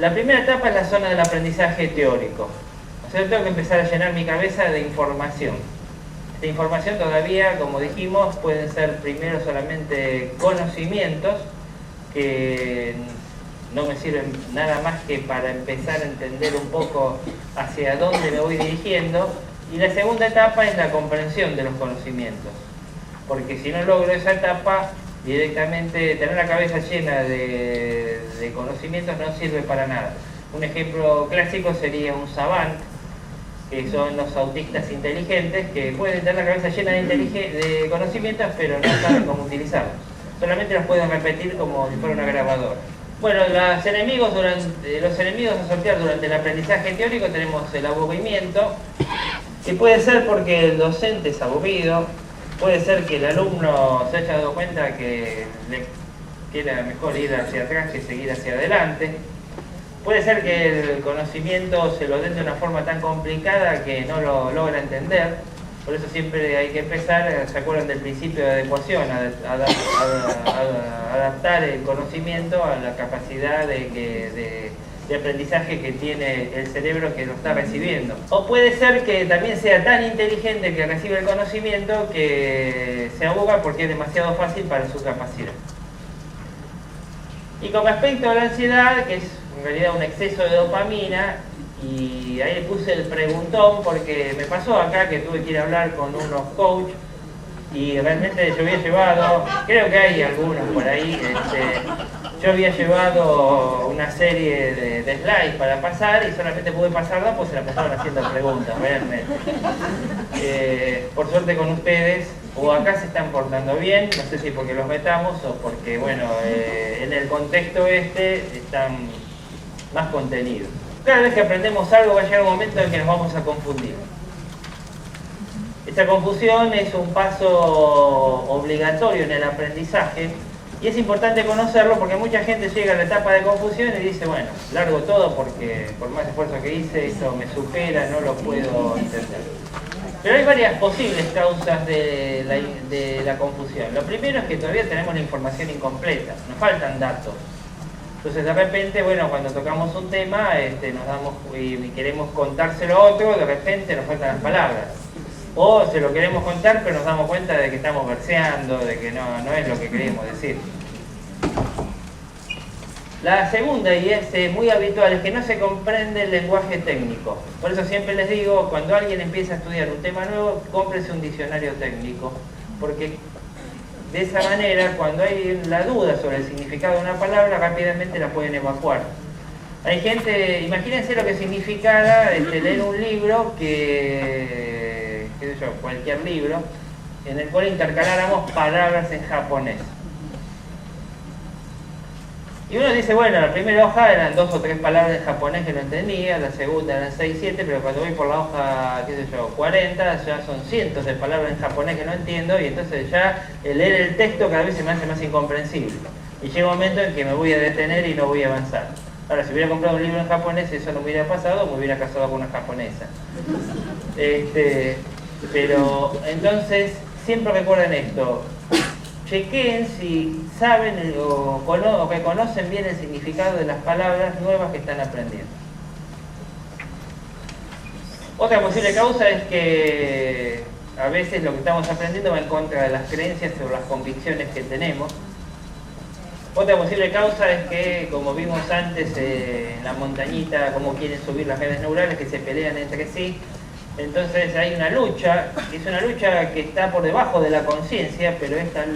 La primera etapa es la zona del aprendizaje teórico. O sea, yo tengo que empezar a llenar mi cabeza de información. Esta información todavía, como dijimos, pueden ser primero solamente conocimientos que no me sirven nada más que para empezar a entender un poco hacia dónde me voy dirigiendo. Y la segunda etapa es la comprensión de los conocimientos. Porque si no logro esa etapa, directamente tener la cabeza llena de conocimientos no sirve para nada. Un ejemplo clásico sería un savant, que son los autistas inteligentes, que pueden tener la cabeza llena de conocimientos, pero no saben cómo utilizarlos. Solamente los pueden repetir como si fuera una grabadora. Bueno, los enemigos a sortear durante el aprendizaje teórico tenemos el aburrimiento, que puede ser porque el docente es aburrido, puede ser que el alumno se haya dado cuenta que le quiera mejor ir hacia atrás que seguir hacia adelante. Puede ser que el conocimiento se lo den de una forma tan complicada que no lo logra entender. Por eso siempre hay que empezar, ¿se acuerdan del principio de adecuación? Adaptar el conocimiento a la capacidad de aprendizaje que tiene el cerebro que lo está recibiendo. O puede ser que también sea tan inteligente que recibe el conocimiento que se aburra porque es demasiado fácil para su capacidad. Y con respecto a la ansiedad, que es en realidad un exceso de dopamina, y ahí le puse el preguntón porque me pasó acá que tuve que ir a hablar con unos coaches y realmente yo había llevado, creo que hay algunos por ahí, yo había llevado una serie de slides para pasar y solamente pude pasar dos, pues se la pasaron haciendo preguntas, realmente. Por suerte con ustedes, o acá se están portando bien, no sé si porque los metamos o porque, bueno, en el contexto están más contenidos. Cada vez que aprendemos algo va a llegar un momento en que nos vamos a confundir. Esta confusión es un paso obligatorio en el aprendizaje y es importante conocerlo porque mucha gente llega a la etapa de confusión y dice, bueno, largo todo porque por más esfuerzo que hice, esto me supera, no lo puedo entender. Pero hay varias posibles causas de la confusión. Lo primero es que todavía tenemos la información incompleta, nos faltan datos. Entonces de repente, bueno, cuando tocamos un tema nos damos y queremos contárselo a otro, de repente nos faltan las palabras. O se lo queremos contar, pero nos damos cuenta de que estamos verseando, de que no es lo que queremos decir. La segunda, y es muy habitual, es que no se comprende el lenguaje técnico. Por eso siempre les digo, cuando alguien empieza a estudiar un tema nuevo, cómprese un diccionario técnico, porque de esa manera, cuando hay la duda sobre el significado de una palabra, rápidamente la pueden evacuar. Hay gente, imagínense lo que significara leer un libro qué sé yo, cualquier libro, en el cual intercaláramos palabras en japonés. Y uno dice, bueno, la primera hoja eran 2 o 3 palabras en japonés que no entendía, la segunda eran 6, 7, pero cuando voy por la hoja, qué sé yo, 40, ya son cientos de palabras en japonés que no entiendo y entonces ya el leer el texto cada vez se me hace más incomprensible. Y llega un momento en que me voy a detener y no voy a avanzar. Ahora, si hubiera comprado un libro en japonés, eso no me hubiera pasado, me hubiera casado con una japonesa. Pero entonces, siempre recuerden esto. Chequeen si saben o que conocen bien el significado de las palabras nuevas que están aprendiendo. Otra posible causa es que a veces lo que estamos aprendiendo va en contra de las creencias o las convicciones que tenemos. Otra posible causa es que, como vimos antes en la montañita, cómo quieren subir las redes neurales, que se pelean entre sí. Entonces hay una lucha, es una lucha que está por debajo de la conciencia, pero esta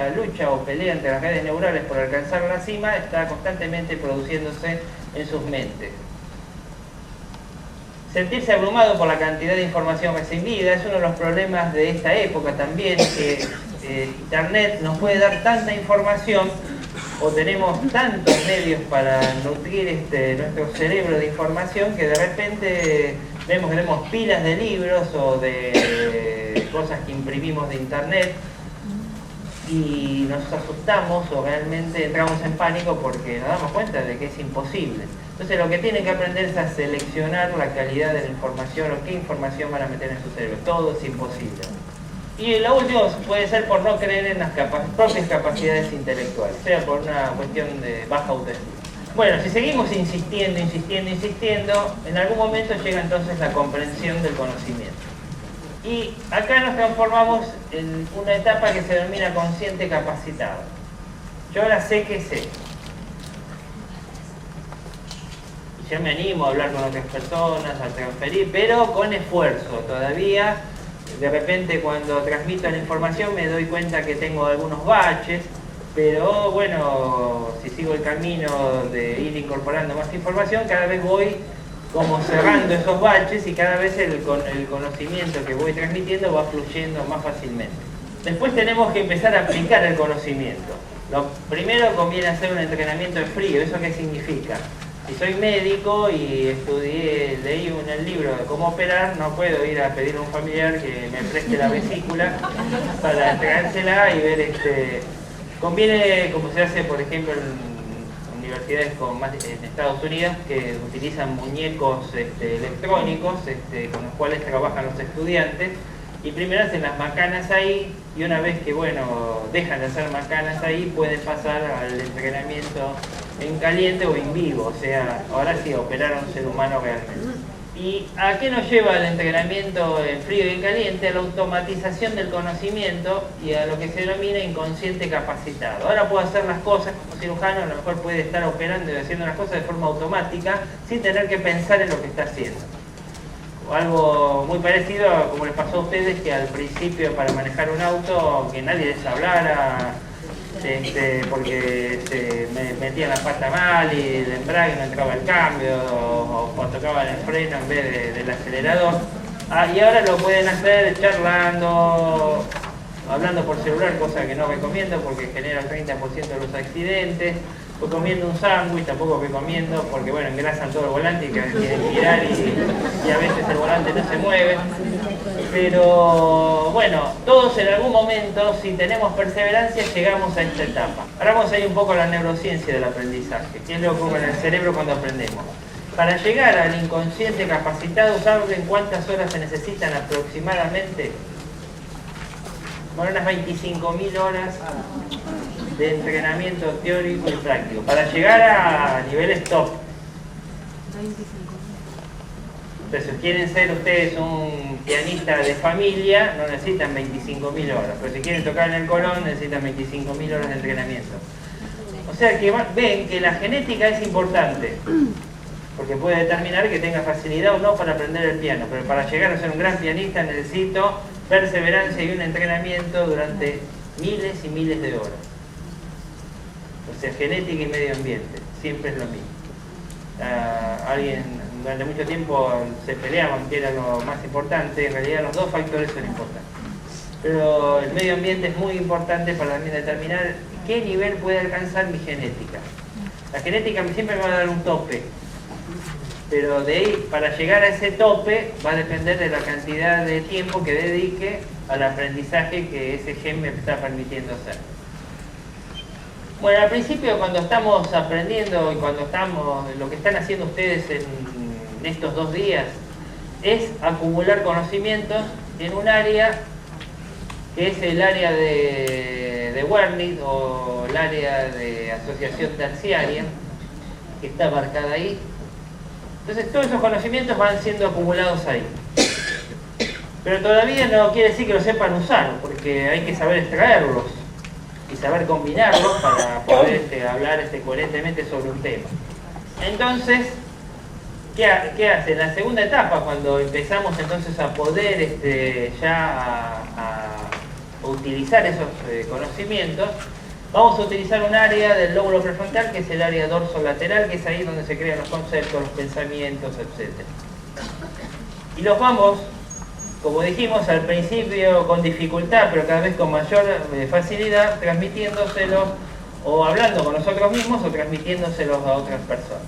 lucha o pelea entre las redes neurales por alcanzar la cima está constantemente produciéndose en sus mentes. Sentirse abrumado por la cantidad de información recibida es uno de los problemas de esta época también, que Internet nos puede dar tanta información o tenemos tantos medios para nutrir nuestro cerebro de información que de repente vemos que tenemos pilas de libros o de cosas que imprimimos de internet y nos asustamos o realmente entramos en pánico porque nos damos cuenta de que es imposible. Entonces lo que tienen que aprender es a seleccionar la calidad de la información o qué información van a meter en su cerebro. Todo es imposible. Y lo último puede ser por no creer en las propias capacidades intelectuales, sea por una cuestión de baja autoestima. Bueno, si seguimos insistiendo, en algún momento llega entonces la comprensión del conocimiento. Y acá nos transformamos en una etapa que se denomina consciente capacitado. Yo ahora sé que sé. Y ya me animo a hablar con otras personas, a transferir, pero con esfuerzo. Todavía, de repente, cuando transmito la información me doy cuenta que tengo algunos baches, pero bueno, si sigo el camino de ir incorporando más información, cada vez voy como cerrando esos baches y cada vez el conocimiento que voy transmitiendo va fluyendo más fácilmente. Después tenemos que empezar a aplicar el conocimiento. Lo primero conviene hacer un entrenamiento en frío. ¿Eso qué significa? Si soy médico y leí el libro de cómo operar, no puedo ir a pedirle a un familiar que me preste la vesícula para entregársela y ver Conviene, como se hace por ejemplo en universidades en Estados Unidos, que utilizan muñecos electrónicos con los cuales trabajan los estudiantes, y primero hacen las macanas ahí, y una vez que dejan de hacer macanas ahí, pueden pasar al entrenamiento en caliente o en vivo, o sea, ahora sí operar a un ser humano realmente. ¿Y a qué nos lleva el entrenamiento en frío y en caliente? A la automatización del conocimiento y a lo que se denomina inconsciente capacitado. Ahora puedo hacer las cosas como cirujano, a lo mejor puede estar operando y haciendo las cosas de forma automática sin tener que pensar en lo que está haciendo. O algo muy parecido a como les pasó a ustedes, que al principio para manejar un auto, que nadie les hablara, porque se metían la pata mal y el embrague no entraba el cambio, o tocaban el freno en vez del acelerador. Y ahora lo pueden hacer charlando, hablando por celular, cosa que no recomiendo porque genera el 30% de los accidentes, o comiendo un sándwich, tampoco recomiendo porque bueno, engrasan todo el volante y quieren girar y a veces el volante no se mueve. Pero bueno, todos en algún momento, si tenemos perseverancia, llegamos a esta etapa. Ahora vamos a ir un poco a la neurociencia del aprendizaje, qué es lo que ocurre en el cerebro cuando aprendemos. Para llegar al inconsciente capacitado, ¿saben cuántas horas se necesitan aproximadamente? Bueno, unas 25.000 horas de entrenamiento teórico y práctico, para llegar a niveles top. Entonces, si quieren ser ustedes un pianista de familia, no necesitan 25.000 horas, pero si quieren tocar en el Colón, necesitan 25.000 horas de entrenamiento. O sea que ven que la genética es importante, porque puede determinar que tenga facilidad o no para aprender el piano, pero para llegar a ser un gran pianista necesito perseverancia y un entrenamiento durante miles y miles de horas. O sea, genética y medio ambiente, siempre es lo mismo. Alguien durante mucho tiempo se peleaban que era lo más importante, en realidad los dos factores son importantes. Pero el medio ambiente es muy importante para también determinar qué nivel puede alcanzar mi genética. La genética siempre me va a dar un tope, pero de ahí, para llegar a ese tope, va a depender de la cantidad de tiempo que dedique al aprendizaje que ese gen me está permitiendo hacer. Bueno, al principio cuando estamos aprendiendo y cuando lo que están haciendo ustedes en estos 2 días es acumular conocimientos en un área que es el área de Wernicke o el área de asociación terciaria, que está marcada ahí. Entonces todos esos conocimientos van siendo acumulados ahí. Pero todavía no quiere decir que los sepan usar, porque hay que saber extraerlos y saber combinarlos para poder hablar coherentemente sobre un tema. Entonces, ¿qué hace? En la segunda etapa, cuando empezamos entonces a poder ya a utilizar esos conocimientos, vamos a utilizar un área del lóbulo prefrontal que es el área dorsolateral, que es ahí donde se crean los conceptos, los pensamientos, etc. Y los vamos, como dijimos al principio, con dificultad, pero cada vez con mayor facilidad, transmitiéndoselos o hablando con nosotros mismos o transmitiéndoselos a otras personas.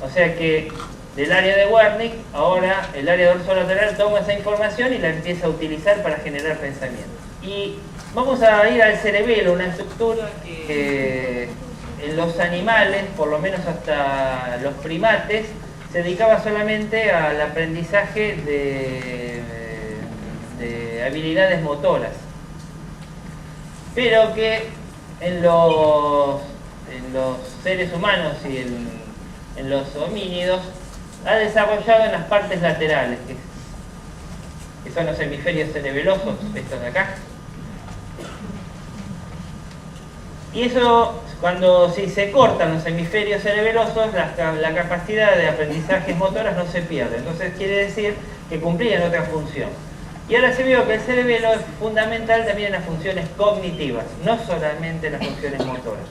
O sea que del área de Wernicke, ahora el área dorsolateral toma esa información y la empieza a utilizar para generar pensamientos. Y vamos a ir al cerebelo, una estructura que en los animales, por lo menos hasta los primates, se dedicaba solamente al aprendizaje de habilidades motoras, pero que en los los seres humanos y en los homínidos, ha desarrollado en las partes laterales, que son los hemisferios cerebelosos, estos de acá. Y eso, si se cortan los hemisferios cerebelosos, la capacidad de aprendizajes motoras no se pierde. Entonces quiere decir que cumplían otra función. Y ahora se vio que el cerebelo es fundamental también en las funciones cognitivas, no solamente en las funciones motoras.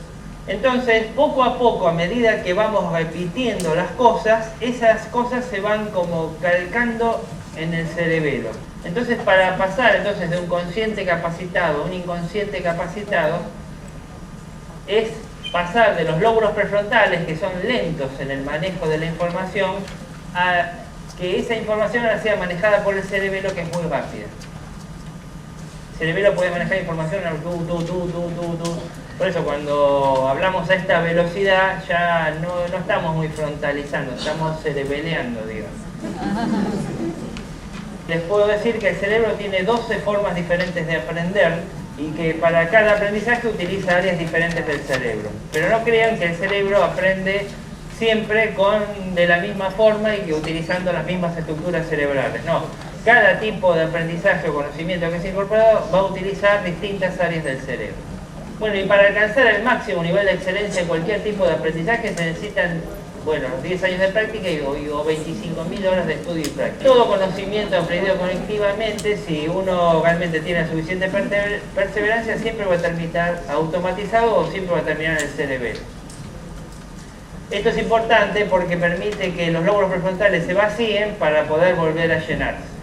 Entonces, poco a poco, a medida que vamos repitiendo las cosas, esas cosas se van como calcando en el cerebelo. Entonces, para pasar de un consciente capacitado a un inconsciente capacitado, es pasar de los lóbulos prefrontales, que son lentos en el manejo de la información, a que esa información ahora sea manejada por el cerebelo, que es muy rápida. El cerebelo puede manejar información al tú. Por eso cuando hablamos a esta velocidad ya no estamos muy frontalizando, estamos cerebeleando, digamos. Les puedo decir que el cerebro tiene 12 formas diferentes de aprender y que para cada aprendizaje utiliza áreas diferentes del cerebro. Pero no crean que el cerebro aprende siempre de la misma forma y que utilizando las mismas estructuras cerebrales. No, cada tipo de aprendizaje o conocimiento que es incorporado va a utilizar distintas áreas del cerebro. Bueno, y para alcanzar el máximo nivel de excelencia en cualquier tipo de aprendizaje se necesitan, 10 años de práctica o 25.000 horas de estudio y práctica. Todo conocimiento aprendido colectivamente, si uno realmente tiene suficiente perseverancia, siempre va a terminar automatizado o siempre va a terminar en el cerebelo. Esto es importante porque permite que los lóbulos prefrontales se vacíen para poder volver a llenarse.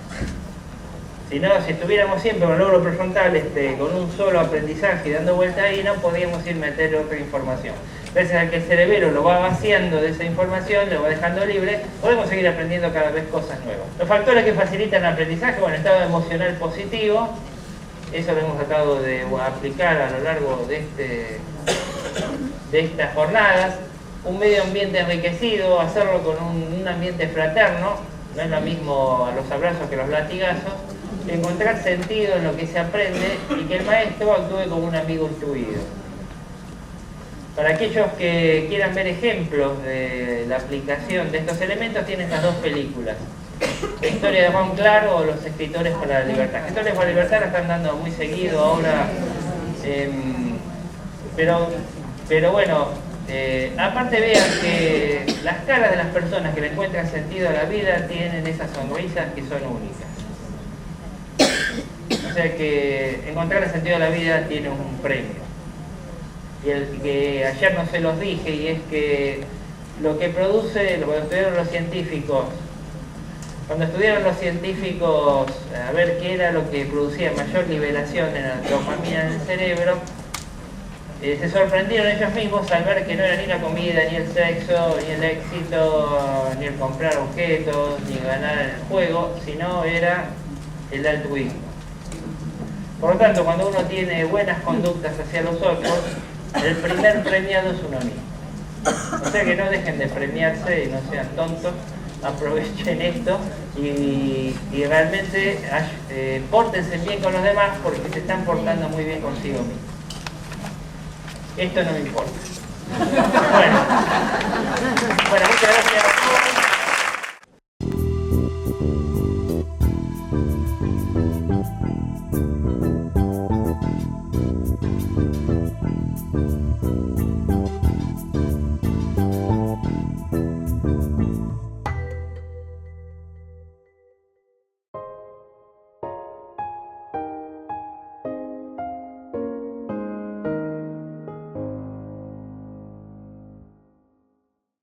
Si no, si estuviéramos siempre con el lóbulo prefrontal con un solo aprendizaje y dando vuelta ahí, no podríamos ir a meter otra información. Gracias a que el cerebelo lo va vaciando de esa información, lo va dejando libre, podemos seguir aprendiendo cada vez cosas nuevas. Los factores que facilitan el aprendizaje, estado emocional positivo, eso lo hemos tratado de aplicar a lo largo de estas jornadas. Un medio ambiente enriquecido, hacerlo con un ambiente fraterno, no es lo mismo a los abrazos que los latigazos, encontrar sentido en lo que se aprende y que el maestro actúe como un amigo instruido. Para aquellos que quieran ver ejemplos de la aplicación de estos elementos, tienen estas dos películas. La historia de Ron Clark o Los escritores para la libertad. Los escritores para la libertad la están dando muy seguido ahora, pero bueno, aparte vean que las caras de las personas que le encuentran sentido a la vida tienen esas sonrisas que son únicas. O sea que encontrar el sentido de la vida tiene un premio. Y el que ayer no se los dije, y es que lo que produce, cuando estudiaron los científicos a ver qué era lo que producía mayor liberación en la dopamina en el cerebro, se sorprendieron ellos mismos al ver que no era ni la comida, ni el sexo, ni el éxito, ni el comprar objetos, ni ganar en el juego, sino era el altruismo. Por lo tanto, cuando uno tiene buenas conductas hacia los otros, el primer premiado es uno mismo. O sea que no dejen de premiarse y no sean tontos, aprovechen esto y realmente pórtense bien con los demás porque se están portando muy bien consigo mismos. Esto no me importa. Bueno.